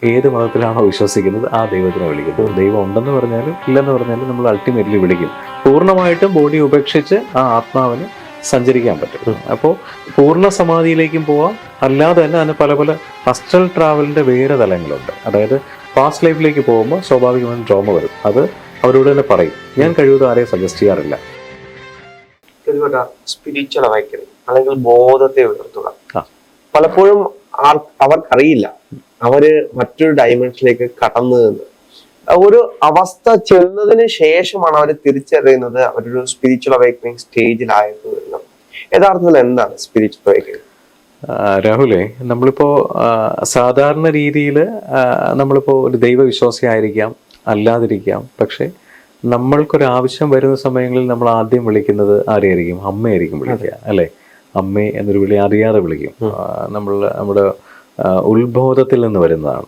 ഏത് മതത്തിലാണോ വിശ്വസിക്കുന്നത് ആ ദൈവത്തിനെ വിളിക്കുന്നു. ദൈവം ഉണ്ടെന്ന് പറഞ്ഞാലും ഇല്ലെന്ന് പറഞ്ഞാലും നമ്മൾ അൾട്ടിമേറ്റ്ലി വിളിക്കും. പൂർണ്ണമായിട്ടും ബോഡി ഉപേക്ഷിച്ച് ആ ആത്മാവിന് സഞ്ചരിക്കാൻ പറ്റും. അപ്പോൾ പൂർണ്ണ സമാധിയിലേക്കും പോവാം, അല്ലാതെ തന്നെ അതിന് പല പല അസ്ട്രൽ ട്രാവലിന്റെ വേറെ തലങ്ങളുണ്ട്. അതായത് പാസ്റ്റ് ലൈഫിലേക്ക് പോകുമ്പോൾ സ്വാഭാവികമായും ട്രോമ വരും. അത് അവരോട് തന്നെ പറയും. ഞാൻ കഴിവതും ആരെയും സജസ്റ്റ് ചെയ്യാറില്ല. സ്പിരിച്വൽ അവൈക്കനിങ് അല്ലെങ്കിൽ ബോധത്തെ ഉയർത്തുക. പലപ്പോഴും അവർക്കറിയില്ല അവര് മറ്റൊരു ഡയമെൻഷനിലേക്ക് കടന്നു എന്ന്. ഒരു അവസ്ഥ ചെന്നതിന് ശേഷമാണ് അവർ തിരിച്ചറിയുന്നത് അവരൊരു സ്പിരിച്വൽ അവൈക്കനിങ് സ്റ്റേജിലായിരുന്നു എന്ന്. യഥാർത്ഥത്തിൽ എന്താണ് സ്പിരിച്വൽ അവൈക്കനിങ്? രാഹുലേ, നമ്മളിപ്പോ സാധാരണ രീതിയിൽ നമ്മളിപ്പോ ഒരു ദൈവവിശ്വാസി ആയിരിക്കാം, അല്ലാതിരിക്കാം. പക്ഷെ നമ്മൾക്കൊരാവശ്യം വരുന്ന സമയങ്ങളിൽ നമ്മൾ ആദ്യം വിളിക്കുന്നത് ആരെയായിരിക്കും? അമ്മയായിരിക്കും വിളിക്കുക, അല്ലെ? അമ്മേ എന്നൊരു വിളി അറിയാതെ വിളിക്കും. നമ്മുടെ ഉത്ബോധത്തിൽ നിന്ന് വരുന്നതാണ്.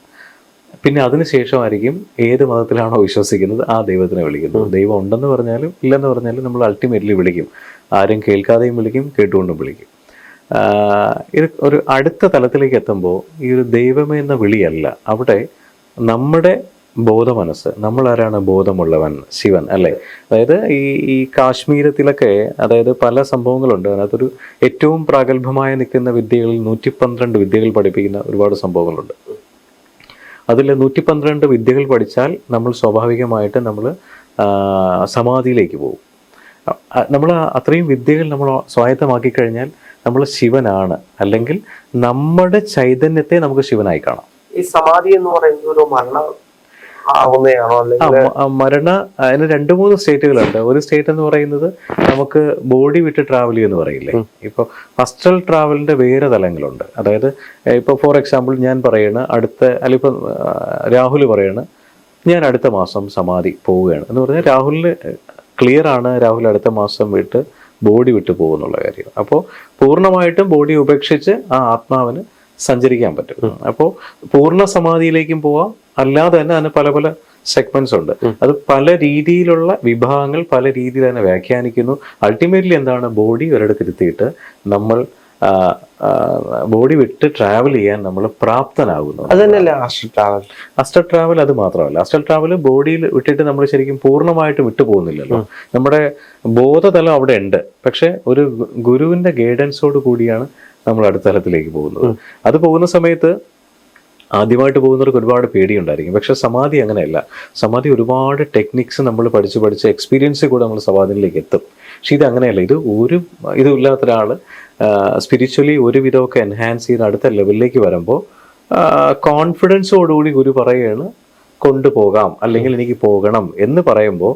പിന്നെ അതിനുശേഷമായിരിക്കും ഏത് മതത്തിലാണോ വിശ്വസിക്കുന്നത് ആ ദൈവത്തിനെ വിളിക്കുന്നത്. ദൈവം ഉണ്ടെന്ന് പറഞ്ഞാലും ഇല്ലെന്ന് പറഞ്ഞാലും നമ്മൾ അൾട്ടിമേറ്റ്ലി വിളിക്കും. ആരും കേൾക്കാതെയും വിളിക്കും, കേട്ടുകൊണ്ടും വിളിക്കും. ഇത് ഒരു അടുത്ത തലത്തിലേക്ക് എത്തുമ്പോൾ ഈ ഒരു ദൈവമേ എന്ന വിളിയല്ല, അവിടെ നമ്മുടെ ബോധമനസ്സ്, നമ്മൾ ആരാണ്? ബോധമുള്ളവൻ, ശിവൻ, അല്ലേ? അതായത് ഈ കാശ്മീരത്തിലൊക്കെ അതായത് പല സംഭവങ്ങളുണ്ട്. അതിനകത്തൊരു ഏറ്റവും പ്രാഗൽഭമായ നിൽക്കുന്ന വിദ്യകളിൽ 112 വിദ്യകൾ പഠിപ്പിക്കുന്ന ഒരുപാട് സംഭവങ്ങളുണ്ട്. അതിൽ 112 വിദ്യകൾ പഠിച്ചാൽ നമ്മൾ സ്വാഭാവികമായിട്ട് നമ്മൾ സമാധിയിലേക്ക് പോകും. നമ്മൾ അത്രയും വിദ്യകൾ നമ്മൾ സ്വായത്തമാക്കി കഴിഞ്ഞാൽ നമ്മൾ ശിവനാണ്, അല്ലെങ്കിൽ നമ്മുടെ ചൈതന്യത്തെ നമുക്ക് ശിവനായി കാണാം. ഈ സമാധി എന്ന് പറയുന്നത് ഒരു അതിന് 2-3 സ്റ്റേറ്റുകളുണ്ട്. ഒരു സ്റ്റേറ്റ് എന്ന് പറയുന്നത് നമുക്ക് ബോഡി വിട്ട് ട്രാവൽ ചെയ്യുമെന്ന് പറയില്ലേ. ഇപ്പോൾ അസ്ട്രൽ ട്രാവലിന്റെ വേറെ തലങ്ങളുണ്ട്. അതായത് ഇപ്പോൾ ഫോർ എക്സാമ്പിൾ ഞാൻ പറയണ ഇപ്പം രാഹുൽ പറയണ ഞാൻ അടുത്ത മാസം സമാധി പോവുകയാണ് എന്ന് പറഞ്ഞാൽ രാഹുലിന് ക്ലിയർ ആണ്, രാഹുൽ അടുത്ത മാസം ബോഡി വിട്ട് പോകുന്നുള്ള കാര്യം. അപ്പോൾ പൂർണ്ണമായിട്ടും ബോഡി ഉപേക്ഷിച്ച് ആ ആത്മാവിന് സഞ്ചരിക്കാൻ പറ്റും. അപ്പോൾ പൂർണ്ണ സമാധിയിലേക്കും പോവാം, അല്ലാതെ തന്നെ അതിന് പല പല സെഗ്മെന്റ്സ് ഉണ്ട്. അത് പല രീതിയിലുള്ള വിഭാഗങ്ങൾ പല രീതിയിൽ തന്നെ വ്യാഖ്യാനിക്കുന്നു. അൾട്ടിമേറ്റ്ലി എന്താണ്? ബോഡി ഒരിടത്ത് ഇരുത്തിയിട്ട് നമ്മൾ ബോഡി വിട്ട് ട്രാവൽ ചെയ്യാൻ നമ്മൾ പ്രാപ്തനാകുന്നു. അതന്നെയല്ലേ അസ്ട്രൽ ട്രാവൽ? അസ്ട്രൽ ട്രാവൽ അത് മാത്രമല്ല. അസ്ട്രൽ ട്രാവൽ ബോഡിയിൽ വിട്ടിട്ട് നമ്മൾ ശരിക്കും പൂർണ്ണമായിട്ട് വിട്ടു പോകുന്നില്ലല്ലോ. നമ്മുടെ ബോധതലം അവിടെ ഉണ്ട്, പക്ഷെ ഒരു ഗുരുവിന്റെ ഗൈഡൻസോട് കൂടിയാണ് നമ്മൾ അടുത്ത തലത്തിലേക്ക് പോകുന്നത്. അത് പോകുന്ന സമയത്ത് ആദ്യമായിട്ട് പോകുന്നവർക്ക് ഒരുപാട് പേടിയുണ്ടായിരിക്കും. പക്ഷെ സമാധി അങ്ങനെയല്ല. സമാധി ഒരുപാട് ടെക്നിക്സ് നമ്മൾ പഠിച്ച് എക്സ്പീരിയൻസിൽ കൂടെ നമ്മൾ സമാധിയിലേക്ക് എത്തും. പക്ഷെ ഇത് അങ്ങനെയല്ല. ഇതും ഇല്ലാത്ത ഒരാൾ സ്പിരിച്വലി ഒരുവിധമൊക്കെ എൻഹാൻസ് ചെയ്ത് അടുത്ത ലെവലിലേക്ക് വരുമ്പോൾ കോൺഫിഡൻസോടുകൂടി ഗുരു പറയുകയാണ് കൊണ്ടുപോകാം, അല്ലെങ്കിൽ എനിക്ക് പോകണം എന്ന് പറയുമ്പോൾ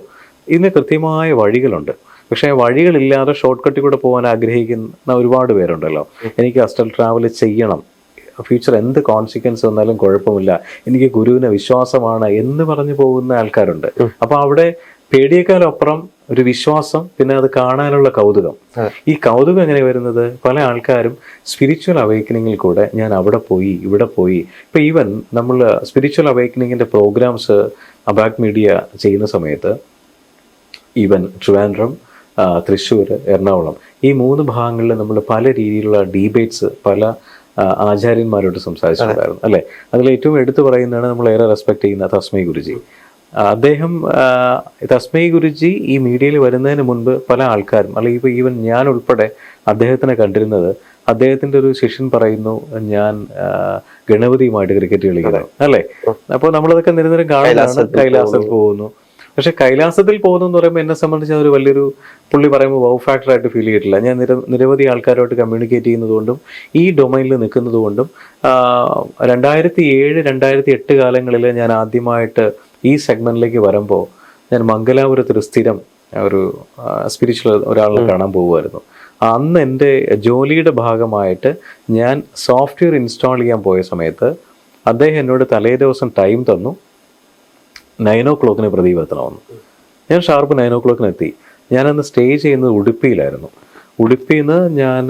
ഇതിന് കൃത്യമായ വഴികളുണ്ട്. പക്ഷേ വഴികളില്ലാതെ ഷോർട്ട് കട്ടിൽ കൂടെ പോകാൻ ആഗ്രഹിക്കുന്ന ഒരുപാട് പേരുണ്ടല്ലോ. എനിക്ക് അസ്ട്രൽ ട്രാവൽ ചെയ്യണം, ഫ്യൂച്ചർ എന്ത് കോൺസിക്വൻസ് വന്നാലും കുഴപ്പമില്ല, എനിക്ക് ഗുരുവിനെ വിശ്വാസമാണ് എന്ന് പറഞ്ഞു പോകുന്ന ആൾക്കാരുണ്ട്. അപ്പൊ അവിടെ പേടിയേക്കാളപ്പുറം ഒരു വിശ്വാസം, പിന്നെ അത് കാണാനുള്ള കൗതുകം. ഈ കൗതുകം എങ്ങനെ വരുന്നത്? പല ആൾക്കാരും സ്പിരിച്വൽ അവൈക്കനിങ്ങിൽ കൂടെ ഞാൻ അവിടെ പോയി ഇവിടെ പോയി. ഇപ്പൊ ഈവൻ നമ്മൾ സ്പിരിച്വൽ അവൈക്കനിങ്ങിന്റെ പ്രോഗ്രാംസ് അബാക് മീഡിയ ചെയ്യുന്ന സമയത്ത് ഈവൻ ട്രിവാൻഡ്രം, തൃശ്ശൂർ, എറണാകുളം ഈ 3 ഭാഗങ്ങളിൽ നമ്മൾ പല രീതിയിലുള്ള ഡിബേറ്റ്സ് പല ആചാര്യന്മാരോട് സംസാരിച്ചിട്ടുണ്ടായിരുന്നു, അല്ലെ? അതിൽ ഏറ്റവും എടുത്തു പറയുന്നതാണ് നമ്മൾ ഏറെ റെസ്പെക്ട് ചെയ്യുന്ന തസ്മൈ ഗുരുജി. അദ്ദേഹം തസ്മൈ ഗുരുജി ഈ മീഡിയയിൽ വരുന്നതിന് മുൻപ് പല ആൾക്കാരും, അല്ലെങ്കിൽ ഇപ്പോൾ ഈവൻ ഞാൻ ഉൾപ്പെടെ അദ്ദേഹത്തിനെ കണ്ടിരുന്നത്, അദ്ദേഹത്തിന്റെ ഒരു ശിഷ്യൻ പറയുന്നു ഞാൻ ഗണപതിയുമായിട്ട് ക്രിക്കറ്റ് കളിക്കുന്നത്, അല്ലേ? അപ്പോൾ നമ്മളതൊക്കെ നിരന്തരം കാണുന്നതാണ്. കൈലാസത്തിൽ പോകുന്നു. പക്ഷെ കൈലാസത്തിൽ പോകുന്നു എന്ന് പറയുമ്പോൾ എന്നെ സംബന്ധിച്ച് അതൊരു വലിയൊരു, പുള്ളി പറയുമ്പോൾ വൗ ഫാക്ടർ ആയിട്ട് ഫീൽ ചെയ്തിട്ടില്ല. ഞാൻ നിരവധി ആൾക്കാരുമായിട്ട് കമ്മ്യൂണിക്കേറ്റ് ചെയ്യുന്നതുകൊണ്ടും ഈ ഡൊമൈനിൽ നിൽക്കുന്നത് കൊണ്ടും 2007-2008 കാലങ്ങളിൽ ഞാൻ ആദ്യമായിട്ട് ഈ സെഗ്മെന്റിലേക്ക് വരുമ്പോൾ ഞാൻ മംഗലാപുരത്തൊരു സ്ഥിരം ഒരു സ്പിരിച്വൽ ഒരാളിനെ കാണാൻ പോകുമായിരുന്നു. അന്ന് എൻ്റെ ജോലിയുടെ ഭാഗമായിട്ട് ഞാൻ സോഫ്റ്റ്വെയർ ഇൻസ്റ്റാൾ ചെയ്യാൻ പോയ സമയത്ത് അദ്ദേഹം എന്നോട് തലേ ദിവസം ടൈം തന്നു, 9 o'clock പ്രദീപ് എത്തണമെന്ന്. ഞാൻ ഷാർപ്പ് 9 o'clock എത്തി. ഞാനന്ന് സ്റ്റേ ചെയ്യുന്നത് ഉടുപ്പിയിലായിരുന്നു. ഉടുപ്പിയിൽ നിന്ന് ഞാൻ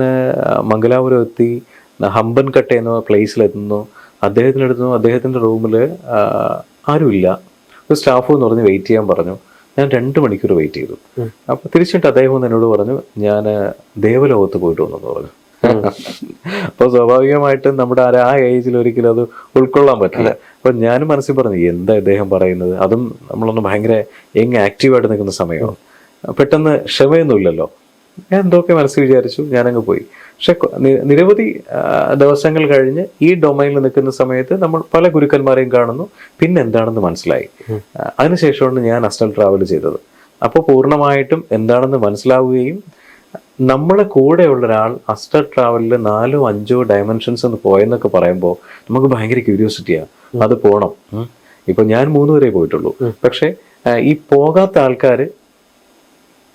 മംഗലാപുരം എത്തി, ഹമ്പൻകട്ട എന്ന പ്ലേസിലെത്തുന്നു. അദ്ദേഹത്തിനടുത്തു അദ്ദേഹത്തിൻ്റെ റൂമിൽ ആരുമില്ല. ഒരു സ്റ്റാഫ് എന്ന് പറഞ്ഞ് വെയിറ്റ് ചെയ്യാൻ പറഞ്ഞു. ഞാൻ 2 മണിക്കൂർ വെയിറ്റ് ചെയ്തു. അപ്പോൾ തിരിച്ചിട്ട് അദ്ദേഹം എന്നോട് പറഞ്ഞു ഞാൻ ദേവലോകത്ത് പോയിട്ട് വന്നെന്ന് പറഞ്ഞു. അപ്പോൾ സ്വാഭാവികമായിട്ടും നമ്മുടെ ആ ഏജിൽ ഒരിക്കലും അത് ഉൾക്കൊള്ളാൻ പറ്റില്ല. അപ്പൊ ഞാനും മനസ്സിൽ പറഞ്ഞു എന്താ ഇദ്ദേഹം പറയുന്നത്, അതും നമ്മളൊന്ന് ഭയങ്കര ആക്റ്റീവായിട്ട് നിൽക്കുന്ന സമയമാണ്. പെട്ടെന്ന് ക്ഷമയൊന്നുമില്ലല്ലോ, ഞാൻ എന്തൊക്കെ മനസ്സിൽ വിചാരിച്ചു, ഞാനങ്ങ് പോയി. പക്ഷെ നിരവധി ദിവസങ്ങൾ കഴിഞ്ഞ് ഈ ഡൊമൈനിൽ നിൽക്കുന്ന സമയത്ത് നമ്മൾ പല ഗുരുക്കന്മാരെയും കാണുന്നു, പിന്നെ എന്താണെന്ന് മനസ്സിലായി. അതിനുശേഷമാണ് ഞാൻ അസ്റ്റൽ ട്രാവൽ ചെയ്തത്. അപ്പോൾ പൂർണ്ണമായിട്ടും എന്താണെന്ന് മനസ്സിലാവുകയും നമ്മളെ കൂടെയുള്ള ഒരാൾ അസ്റ്റൽ ട്രാവലിൽ 4 or 5 ഡയമെൻഷൻസ് എന്ന് പോയെന്നൊക്കെ പറയുമ്പോൾ നമുക്ക് ഭയങ്കര ക്യൂരിയോസിറ്റിയാണ്, അത് പോകണം. ഇപ്പൊ ഞാൻ 3 വരെ പോയിട്ടുള്ളൂ. പക്ഷെ ഈ പോകാത്ത ആൾക്കാർ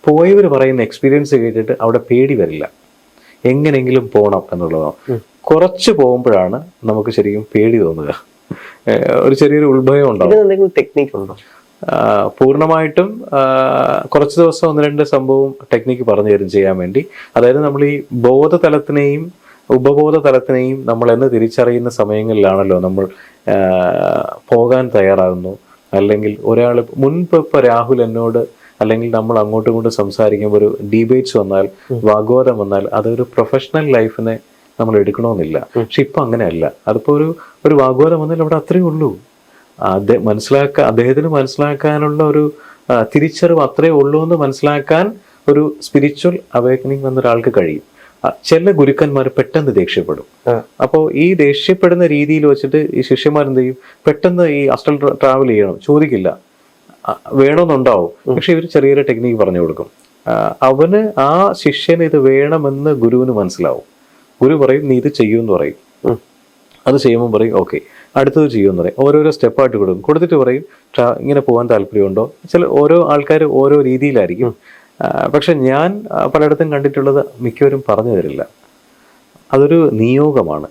പോയവർ പറയുന്ന എക്സ്പീരിയൻസ് കേട്ടിട്ട് അവിടെ പേടി വരില്ല, എങ്ങനെയെങ്കിലും പോകണം എന്നുള്ളതാണ്. കുറച്ച് പോകുമ്പോഴാണ് നമുക്ക് ശരിക്കും പേടി തോന്നുക, ഒരു ചെറിയൊരു ഉത്ഭയം ഉണ്ടാവും. ടെക്നിക്ക് ഉണ്ടോ? പൂർണ്ണമായിട്ടും കുറച്ച് ദിവസം 1-2 സംഭവം ടെക്നിക്ക് പറഞ്ഞു തരും ചെയ്യാൻ വേണ്ടി. അതായത് നമ്മൾ ഈ ബോധതലത്തിനെയും ഉപബോധ തലത്തിനെയും നമ്മൾ എന്ന് തിരിച്ചറിയുന്ന സമയങ്ങളിലാണല്ലോ നമ്മൾ പോകാൻ തയ്യാറാകുന്നു. അല്ലെങ്കിൽ ഒരാൾ മുൻപ് ഇപ്പൊ രാഹുൽ എന്നോട് അല്ലെങ്കിൽ നമ്മൾ അങ്ങോട്ടും ഇങ്ങോട്ടും സംസാരിക്കുമ്പോൾ ഒരു ഡിബേറ്റ്സ് വന്നാൽ, വാഗ്വാദം വന്നാൽ, അതൊരു പ്രൊഫഷണൽ ലൈഫിനെ നമ്മൾ എടുക്കണമെന്നില്ല. പക്ഷെ ഇപ്പൊ അങ്ങനെയല്ല. അതിപ്പോ ഒരു വാഗ്വാദം വന്നാൽ അവിടെ അത്രയേ ഉള്ളൂ. അദ്ദേഹത്തിന് മനസ്സിലാക്കാനുള്ള ഒരു തിരിച്ചറിവ് അത്രയേ ഉള്ളൂ എന്ന് മനസ്സിലാക്കാൻ ഒരു സ്പിരിച്വൽ അവേക്കനിങ് വന്ന ഒരാൾക്ക് കഴിയും. ചില ഗുരുക്കന്മാർ പെട്ടെന്ന് ദേഷ്യപ്പെടും. അപ്പോൾ ഈ ദേഷ്യപ്പെടുന്ന രീതിയിൽ വെച്ചിട്ട് ഈ ശിഷ്യന്മാരെന്ത് ചെയ്യും, പെട്ടെന്ന് ഈ അസ്റ്റൽ ട്രാവൽ ചെയ്യണം, ചോദിക്കില്ല, വേണമെന്നുണ്ടാവും. പക്ഷെ ഇവർ ചെറിയൊരു ടെക്നിക്ക് പറഞ്ഞു കൊടുക്കും. അവന് ആ ശിഷ്യന് ഇത് വേണമെന്ന് ഗുരുവിന് മനസ്സിലാവും. ഗുരു പറയും നീ ഇത് ചെയ്യുമെന്ന് പറയും. അത് ചെയ്യുമ്പോൾ പറയും ഓക്കെ, അടുത്തത് ചെയ്യുമെന്ന് പറയും. ഓരോരോ സ്റ്റെപ്പായിട്ട് കൊടുത്തിട്ട് പറയും ഇങ്ങനെ പോകാൻ താല്പര്യമുണ്ടോ. ഓരോ ആൾക്കാർ ഓരോ രീതിയിലായിരിക്കും. പക്ഷെ ഞാൻ പലയിടത്തും കണ്ടിട്ടുള്ളത് മിക്കവരും പറഞ്ഞു തരില്ല. അതൊരു നിയോഗമാണ്.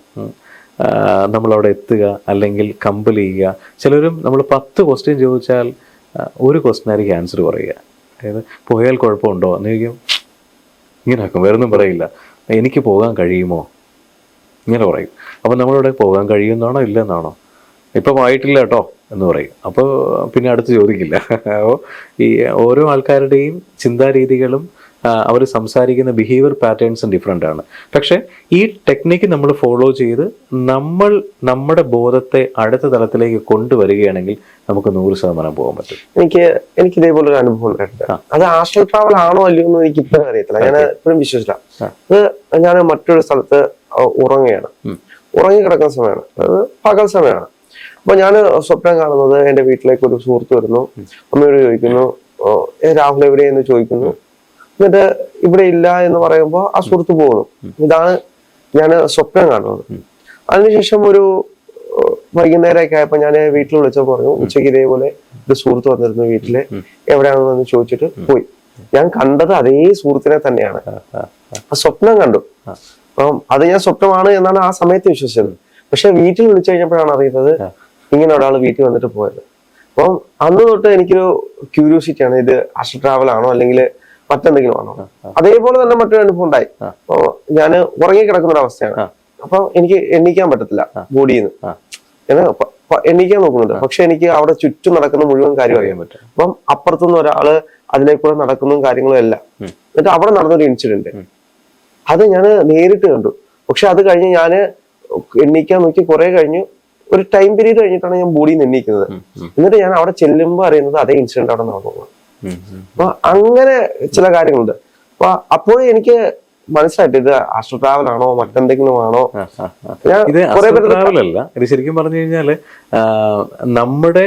നമ്മളവിടെ എത്തുക, അല്ലെങ്കിൽ കമ്പൽ ചെയ്യുക. ചിലരും നമ്മൾ 10 ക്വസ്റ്റ്യൻ ചോദിച്ചാൽ ഒരു ക്വസ്റ്റ്യനായിരിക്കും ആൻസർ പറയുക. അതായത് പോയാൽ കുഴപ്പമുണ്ടോ എന്ന് ചോദിക്കും, ഇങ്ങനെ ആക്കും, വേറൊന്നും പറയില്ല. എനിക്ക് പോകാൻ കഴിയുമോ ഇങ്ങനെ പറയും. അപ്പം നമ്മളിവിടെ പോകാൻ കഴിയുമെന്നാണോ ഇല്ലെന്നാണോ, ഇപ്പം ആയിട്ടില്ല കേട്ടോ എന്ന് പറയും. അപ്പോൾ പിന്നെ അടുത്ത് ചോദിക്കില്ല. അപ്പോൾ ഈ ഓരോ ആൾക്കാരുടെയും ചിന്താരീതികളും അവർ സംസാരിക്കുന്ന ബിഹേവിയർ പാറ്റേൺസും ഡിഫറെൻ്റ് ആണ്. പക്ഷെ ഈ ടെക്നിക്ക് നമ്മൾ ഫോളോ ചെയ്ത് നമ്മൾ നമ്മുടെ ബോധത്തെ അടുത്ത തലത്തിലേക്ക് കൊണ്ടുവരികയാണെങ്കിൽ നമുക്ക് 100% പോകാൻ പറ്റും. എനിക്ക് ഇതേപോലെ ഒരു അനുഭവം ഉണ്ടായിട്ടുണ്ട്. അത് ആസ്ട്രൽ ട്രാവൽ ആണോ അല്ലയോ എന്ന് എനിക്ക് ഇപ്പോഴും അറിയത്തില്ല. ഞാൻ ഇപ്പോഴും വിശ്വസിച്ചില്ല. അത് ഞാൻ മറ്റൊരു സ്ഥലത്ത് ഉറങ്ങുകയാണ്, ഉറങ്ങി കിടക്കുന്ന സമയമാണ്, അത് പകൽ സമയമാണ്. അപ്പൊ ഞാൻ സ്വപ്നം കാണുന്നത് എന്റെ വീട്ടിലേക്ക് ഒരു സുഹൃത്ത് വരുന്നു, അമ്മയോട് ചോദിക്കുന്നു രാഹുൽ എവിടെയെന്ന് ചോദിക്കുന്നു. എന്നിട്ട് ഇവിടെ ഇല്ല എന്ന് പറയുമ്പോൾ ആ സുഹൃത്ത് പോകുന്നു. ഇതാണ് ഞാൻ സ്വപ്നം കാണുന്നത്. അതിനുശേഷം ഒരു വൈകുന്നേരമൊക്കെ ആയപ്പോ ഞാൻ വീട്ടിൽ വിളിച്ചപ്പോൾ പറഞ്ഞു ഉച്ചയ്ക്ക് ഇതേപോലെ ഒരു സുഹൃത്ത് വന്നിരുന്നു വീട്ടില്, എവിടെയാണെന്ന് ചോദിച്ചിട്ട് പോയി. ഞാൻ കണ്ടത് അതേ സുഹൃത്തിനെ തന്നെയാണ്. സ്വപ്നം കണ്ടു. അപ്പം അത് ഞാൻ സ്വപ്നമാണ് എന്നാണ് ആ സമയത്ത് വിശ്വസിച്ചത്. പക്ഷെ വീട്ടിൽ വിളിച്ചു കഴിഞ്ഞപ്പോഴാണ് അറിയുന്നത് ഇങ്ങനെ ഒരാൾ വീട്ടിൽ വന്നിട്ട് പോയത്. അപ്പം അന്ന് തൊട്ട് എനിക്കൊരു ക്യൂരിയോസിറ്റിയാണ്, ഇത് അസ്റ്റൽ ട്രാവൽ ആണോ അല്ലെങ്കിൽ മറ്റെന്തെങ്കിലും ആണോ. അതേപോലെ തന്നെ മറ്റൊരു അനുഭവം ഉണ്ടായി. അപ്പൊ ഞാൻ ഉറങ്ങി കിടക്കുന്ന ഒരു അവസ്ഥയാണ്. അപ്പൊ എനിക്ക് എണ്ണീക്കാൻ പറ്റത്തില്ല ബോഡിയിൽ നിന്ന്. ഞാൻ എണ്ണീക്കാൻ നോക്കുന്നുണ്ട്, പക്ഷെ എനിക്ക് അവിടെ ചുറ്റും നടക്കുന്ന മുഴുവൻ കാര്യം അറിയാൻ പറ്റും. അപ്പം അപ്പുറത്തുനിന്ന് ഒരാള് അതിലേക്കൂടെ നടക്കുന്നതും കാര്യങ്ങളും എല്ലാം. എന്നിട്ട് അവിടെ നടന്നൊരു ഇൻസിഡന്റ് അത് ഞാൻ നേരിട്ട് കണ്ടു. പക്ഷെ അത് കഴിഞ്ഞ് ഞാൻ എണ്ണീക്കാൻ നോക്കി കുറെ കഴിഞ്ഞു, ഒരു ടൈം പീരീഡ് കഴിഞ്ഞിട്ടാണ് ഞാൻ ബോഡിയിൽ നിന്ന് എണ്ണീക്കുന്നത്. എന്നിട്ട് ഞാൻ അവിടെ ചെല്ലുമ്പോൾ അറിയുന്നത് അതേ ഇൻസിഡന്റ് അവിടെ നടന്നു. അപ്പൊ അങ്ങനെ ചില കാര്യങ്ങളുണ്ട്. അപ്പൊ അപ്പോഴും എനിക്ക് മനസ്സിലായിട്ട് ഇത് ആസ്ട്രൽ ട്രാവൽ ആണോ മറ്റെന്തെങ്കിലും ആണോ. ഇത് ആസ്ട്രൽ ട്രാവൽ അല്ല, ഇത് ശരിക്കും പറഞ്ഞു കഴിഞ്ഞാല് നമ്മുടെ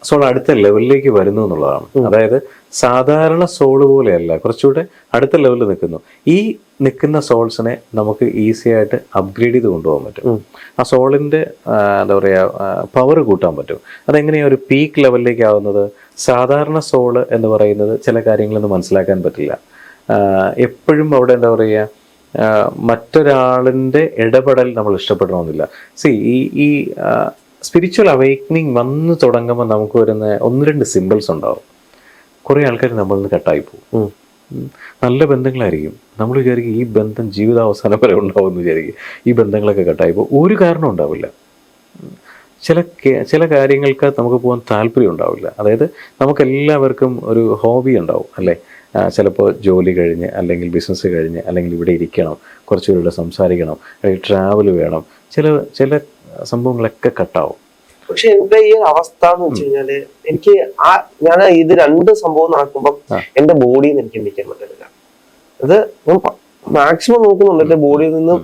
സോൾ അടുത്ത ലെവലിലേക്ക് വരുന്നു എന്നുള്ളതാണ്. അതായത് സാധാരണ സോള് പോലെയല്ല, കുറച്ചുകൂടെ അടുത്ത ലെവലിൽ നിൽക്കുന്നു. ഈ നിൽക്കുന്ന സോൾസിനെ നമുക്ക് ഈസി ആയിട്ട് അപ്ഗ്രേഡ് ചെയ്ത് കൊണ്ടുപോകാൻ പറ്റും. ആ സോളിന്റെ എന്താ പറയുക പവർ കൂട്ടാൻ പറ്റും. അതെങ്ങനെയാണ് ഒരു പീക്ക് ലെവലിലേക്ക് ആവുന്നത്? സാധാരണ സോള് എന്ന് പറയുന്നത് ചില കാര്യങ്ങളൊന്നും മനസ്സിലാക്കാൻ പറ്റില്ല. എപ്പോഴും അവിടെ എന്താ പറയുക മറ്റൊരാളിൻ്റെ ഇടപെടൽ നമ്മൾ ഇഷ്ടപ്പെടണമെന്നില്ല. ഈ സ്പിരിച്വൽ അവേക്കനിങ് വന്നു തുടങ്ങുമ്പോൾ നമുക്ക് വരുന്ന 1-2 സിമ്പിൾസ് ഉണ്ടാവും. കുറേ ആൾക്കാർ നമ്മളിൽ നിന്ന് കട്ടായി പോകും. നല്ല ബന്ധങ്ങളായിരിക്കും, നമ്മൾ വിചാരിക്കും ഈ ബന്ധം ജീവിതാവസാനം വരെ ഉണ്ടാവും എന്ന് വിചാരിക്കും. ഈ ബന്ധങ്ങളൊക്കെ കട്ടായി പോകും, ഒരു കാരണം ഉണ്ടാവില്ല. ചില കാര്യങ്ങൾക്ക് നമുക്ക് പോകാൻ താല്പര്യം ഉണ്ടാവില്ല. അതായത് നമുക്കെല്ലാവർക്കും ഒരു ഹോബി ഉണ്ടാവും അല്ലേ. ചിലപ്പോൾ ജോലി കഴിഞ്ഞ് അല്ലെങ്കിൽ ബിസിനസ് കഴിഞ്ഞ് അല്ലെങ്കിൽ ഇവിടെ ഇരിക്കണം, കുറച്ച് പേരുടെ സംസാരിക്കണം, അല്ലെങ്കിൽ ട്രാവൽ വേണം, ചില സംഭവങ്ങളൊക്കെ കട്ടാവും. പക്ഷെ എന്റെ ഈ അവസ്ഥ എന്ന് വെച്ച് കഴിഞ്ഞാല് എനിക്ക് ഞാൻ ഇത് രണ്ട് സംഭവം നടക്കുമ്പോൾ എന്റെ ബോഡിയിൽ നിന്ന് എനിക്ക് എണ്ണിക്കാൻ പറ്റുന്നില്ല. അത് ഞാൻ മാക്സിമം നോക്കുന്നുണ്ട് എന്റെ ബോഡിയിൽ നിന്നും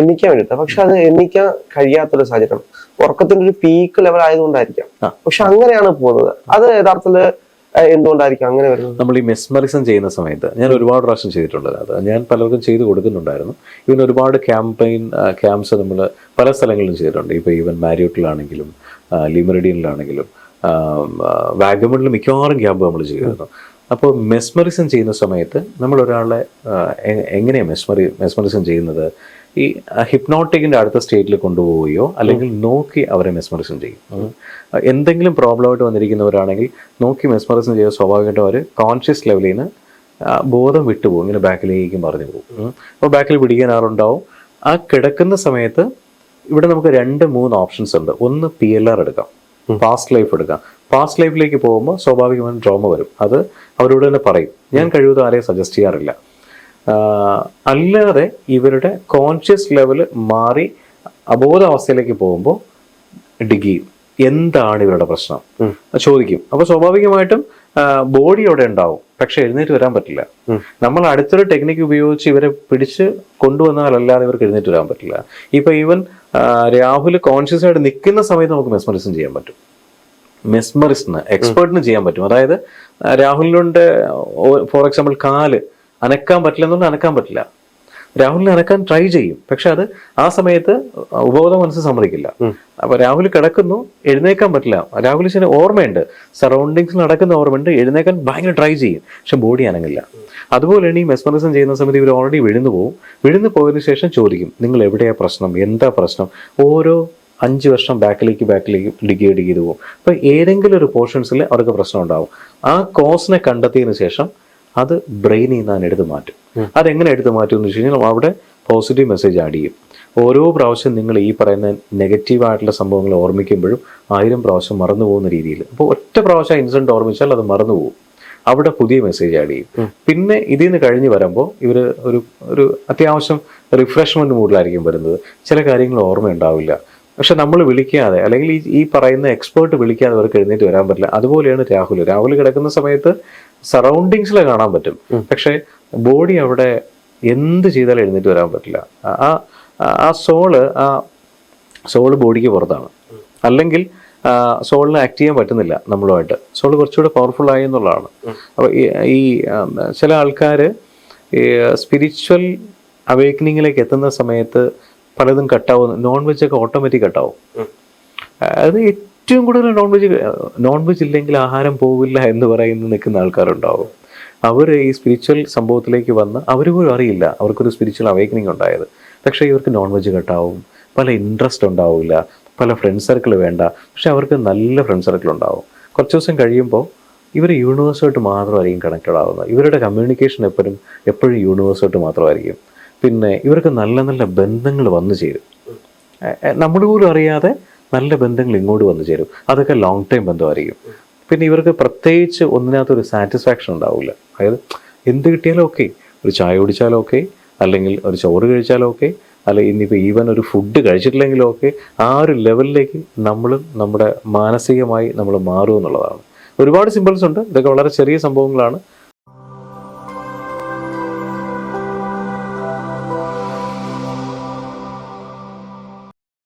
എണ്ണിക്കാൻ വേണ്ടിട്ട്. പക്ഷെ അത് എണ്ണിക്കാൻ കഴിയാത്തൊരു സാഹചര്യം, ഉറക്കത്തിന്റെ ഒരു പീക്ക് ലെവൽ ആയതുകൊണ്ടായിരിക്കാം. പക്ഷെ അങ്ങനെയാണ് പോകുന്നത്. അത് യഥാർത്ഥത്തില് എന്തുകൊണ്ടായിരിക്കും അങ്ങനെ വരുന്നത്? നമ്മൾ ഈ മെസ്മറിസം ചെയ്യുന്ന സമയത്ത് ഞാൻ ഒരുപാട് പ്രാവശ്യം ചെയ്തിട്ടുണ്ട്. അത് ഞാൻ പലർക്കും ചെയ്ത് കൊടുക്കുന്നുണ്ടായിരുന്നു. ഈവൻ ഒരുപാട് ക്യാമ്പ്സ് നമ്മൾ പല സ്ഥലങ്ങളിലും ചെയ്തിട്ടുണ്ട്. ഇപ്പോൾ ഈവൻ മാരിയോട്ടിലാണെങ്കിലും ലിമറിഡിയനിലാണെങ്കിലും വാഗമണിൽ മിക്കവാറും ക്യാമ്പ് നമ്മൾ ചെയ്തിരുന്നു. അപ്പോൾ മെസ്മറിസം ചെയ്യുന്ന സമയത്ത് നമ്മൾ ഒരാളെ എങ്ങനെയാണ് മെസ്മറിസം ചെയ്യുന്നത്? ഈ ഹിപ്നോട്ടിക്കിൻ്റെ അടുത്ത സ്റ്റേറ്റിൽ കൊണ്ടുപോവുകയോ അല്ലെങ്കിൽ നോക്കി അവരെ മെസ്മറിസം ചെയ്യും. എന്തെങ്കിലും പ്രോബ്ലമായിട്ട് വന്നിരിക്കുന്നവരാണെങ്കിൽ നോക്കി മെസ്മറിസം ചെയ്യുക, സ്വാഭാവികമായിട്ടും അവർ കോൺഷ്യസ് ലെവലിൽ നിന്ന് ബോധം വിട്ടുപോകും, ഇങ്ങനെ ബാക്കിലേക്കും പറഞ്ഞു പോകും. അപ്പോൾ ബാക്കിൽ പിടിക്കാൻ ആളുണ്ടാവും. ആ കിടക്കുന്ന സമയത്ത് ഇവിടെ നമുക്ക് 2-3 ഓപ്ഷൻസ് ഉണ്ട്. ഒന്ന് PLR എടുക്കാം, പാസ്റ്റ് ലൈഫ് എടുക്കാം. പാസ്റ്റ് ലൈഫിലേക്ക് പോകുമ്പോൾ സ്വാഭാവികമായും ട്രോമ വരും. അത് അവരോട് തന്നെ പറയും. ഞാൻ കഴിവതും ആരെയും സജസ്റ്റ് ചെയ്യാറില്ല. അല്ലാതെ ഇവരുടെ കോൺഷ്യസ് ലെവൽ മാറി അബോധാവസ്ഥയിലേക്ക് പോകുമ്പോൾ ഡിഗ് ചെയ്യും. എന്താണ് ഇവരുടെ പ്രശ്നം ചോദിക്കും. അപ്പോൾ സ്വാഭാവികമായിട്ടും ബോഡി അവിടെ ഉണ്ടാവും, പക്ഷെ എഴുന്നേറ്റ് വരാൻ പറ്റില്ല. നമ്മൾ അടുത്തൊരു ടെക്നിക്ക് ഉപയോഗിച്ച് ഇവരെ പിടിച്ച് കൊണ്ടുവന്നാലല്ലാതെ ഇവർക്ക് എഴുന്നേറ്റ് വരാൻ പറ്റില്ല. ഇപ്പൊ ഈവൻ രാഹുൽ കോൺഷ്യസ് ആയിട്ട് നിൽക്കുന്ന സമയത്ത് നമുക്ക് മെസ്മറിസം ചെയ്യാൻ പറ്റും. മെസ്മറിസ്റ്റിന് എക്സ്പേർട്ടിന് ചെയ്യാൻ പറ്റും. അതായത് രാഹുലിനുണ്ട് ഫോർ എക്സാമ്പിൾ കാല് അനക്കാൻ പറ്റില്ല എന്നുകൊണ്ട് അനക്കാൻ പറ്റില്ല. രാഹുലിനെ അനക്കാൻ ട്രൈ ചെയ്യും, പക്ഷെ അത് ആ സമയത്ത് ഉപബോധ മനസ്സ് സമ്മതിക്കില്ല. അപ്പൊ രാഹുൽ കിടക്കുന്നു, എഴുന്നേക്കാൻ പറ്റില്ല. രാഹുലിന് ഓർമ്മയുണ്ട്, സറൗണ്ടിങ്സിൽ നടക്കുന്ന ഓർമ്മയുണ്ട്, എഴുന്നേക്കാൻ ഭയങ്കര ട്രൈ ചെയ്യും, പക്ഷെ ബോഡി അനങ്ങില്ല. അതുപോലെയാണ് ഈ മെസ്മറിസം ചെയ്യുന്ന സമയത്ത് ഇവർ ഓൾറെഡി വിഴുന്നു പോകും. വിഴുന്നു പോയതിനു ശേഷം ചോദിക്കും, നിങ്ങൾ എവിടെയാ പ്രശ്നം, എന്താ പ്രശ്നം? ഓരോ 5 വർഷം ബാക്കിലേക്ക് ഡിഗ് ചെയ്ത് പോകും. അപ്പൊ ഏതെങ്കിലും ഒരു പോർഷൻസിൽ അവർക്ക് പ്രശ്നം ഉണ്ടാവും. ആ കോസിനെ കണ്ടെത്തിയതിനു ശേഷം അത് ബ്രെയിനിൽ നിന്ന് എടുത്ത് മാറ്റും. അതെങ്ങനെ എടുത്ത് മാറ്റും എന്ന് വെച്ച് കഴിഞ്ഞാൽ അവിടെ പോസിറ്റീവ് മെസ്സേജ് ആഡ് ചെയ്യും. ഓരോ പ്രാവശ്യം നിങ്ങൾ ഈ പറയുന്ന നെഗറ്റീവായിട്ടുള്ള സംഭവങ്ങൾ ഓർമ്മിക്കുമ്പോഴും 1000 പ്രാവശ്യം മറന്നു പോകുന്ന രീതിയിൽ. അപ്പോൾ ഒറ്റ പ്രാവശ്യം ഇൻസിഡന്റ് ഓർമ്മിച്ചാൽ അത് മറന്നു പോകും. അവിടെ പുതിയ മെസ്സേജ് ആഡ് ചെയ്യും. പിന്നെ ഇതിൽ നിന്ന് കഴിഞ്ഞ് വരുമ്പോൾ ഇവർ ഒരു അത്യാവശ്യം റിഫ്രഷ്മെന്റ് മൂഡിലായിരിക്കും വരുന്നത്. ചില കാര്യങ്ങൾ ഓർമ്മ ഉണ്ടാവില്ല. പക്ഷെ നമ്മൾ വിളിക്കാതെ അല്ലെങ്കിൽ ഈ പറയുന്ന എക്സ്പേർട്ട് വിളിക്കാതെ അവർക്ക് എഴുന്നേറ്റ് വരാൻ പറ്റില്ല. അതുപോലെയാണ് രാഹുൽ കിടക്കുന്ന സമയത്ത് സറൗണ്ടിങ്സിൽ കാണാൻ പറ്റും, പക്ഷെ ബോഡി അവിടെ എന്ത് ചെയ്താലും എഴുന്നേറ്റ് വരാൻ പറ്റില്ല. ആ സോള് ബോഡിക്ക് പുറത്താണ്. അല്ലെങ്കിൽ സോളിനെ ആക്ട് ചെയ്യാൻ പറ്റുന്നില്ല നമ്മളുമായിട്ട്. സോള് കുറച്ചുകൂടെ പവർഫുൾ ആയി എന്നുള്ളതാണ്. അപ്പോൾ ഈ ചില ആൾക്കാർ ഈ സ്പിരിച്വൽ അവേക്കനിങ്ങിലേക്ക് എത്തുന്ന സമയത്ത് പലതും കട്ടാവും. നോൺ വെജ് ഒക്കെ ഓട്ടോമാറ്റിക് കട്ടാവും. അത് ഏറ്റവും കൂടുതൽ നോൺ വെജ് ഇല്ലെങ്കിൽ ആഹാരം പോവില്ല എന്ന് പറയുന്ന നിൽക്കുന്ന ആൾക്കാരുണ്ടാവും. അവർ ഈ സ്പിരിച്വൽ സംഭവത്തിലേക്ക് വന്ന് അവർ പോലും അറിയില്ല അവർക്കൊരു സ്പിരിച്വൽ അവേക്കനിങ് ഉണ്ടായത്. പക്ഷേ ഇവർക്ക് നോൺ വെജ് കട്ടാവും, പല ഇൻട്രസ്റ്റ് ഉണ്ടാവില്ല, പല ഫ്രണ്ട് സർക്കിൾ വേണ്ട, പക്ഷെ അവർക്ക് നല്ല ഫ്രണ്ട് സർക്കിൾ ഉണ്ടാവും. കുറച്ച് ദിവസം കഴിയുമ്പോൾ ഇവർ യൂണിവേഴ്സുമായിട്ട് മാത്രമായിരിക്കും കണക്റ്റഡ് ആവുന്നത്. ഇവരുടെ കമ്മ്യൂണിക്കേഷൻ എപ്പോഴും യൂണിവേഴ്സുമായിട്ട് മാത്രമായിരിക്കും. പിന്നെ ഇവർക്ക് നല്ല നല്ല ബന്ധങ്ങൾ വന്നു ചേരും. നമ്മൾ പോലും അറിയാതെ നല്ല ബന്ധങ്ങൾ ഇങ്ങോട്ട് വന്നു ചേരും. അതൊക്കെ ലോങ് ടൈം ബന്ധമായിരിക്കും. പിന്നെ ഇവർക്ക് പ്രത്യേകിച്ച് ഒന്നിനകത്തൊരു സാറ്റിസ്ഫാക്ഷൻ ഉണ്ടാവില്ല. അതായത് എന്ത് കിട്ടിയാലും ഓക്കെ, ഒരു ചായ കുടിച്ചാലും ഓക്കെ, അല്ലെങ്കിൽ ഒരു ചോറ് കഴിച്ചാലും ഓക്കെ, അല്ലെങ്കിൽ ഇനിയിപ്പോൾ ഈവൻ ഒരു ഫുഡ് കഴിച്ചിട്ടില്ലെങ്കിലും ഓക്കെ, ആ ഒരു ലെവലിലേക്ക് നമ്മുടെ മാനസികമായി നമ്മൾ മാറും എന്നുള്ളതാണ്. ഒരുപാട് സിമ്പിൾസ് ഉണ്ട്. ഇതൊക്കെ വളരെ ചെറിയ സംഭവങ്ങളാണ്.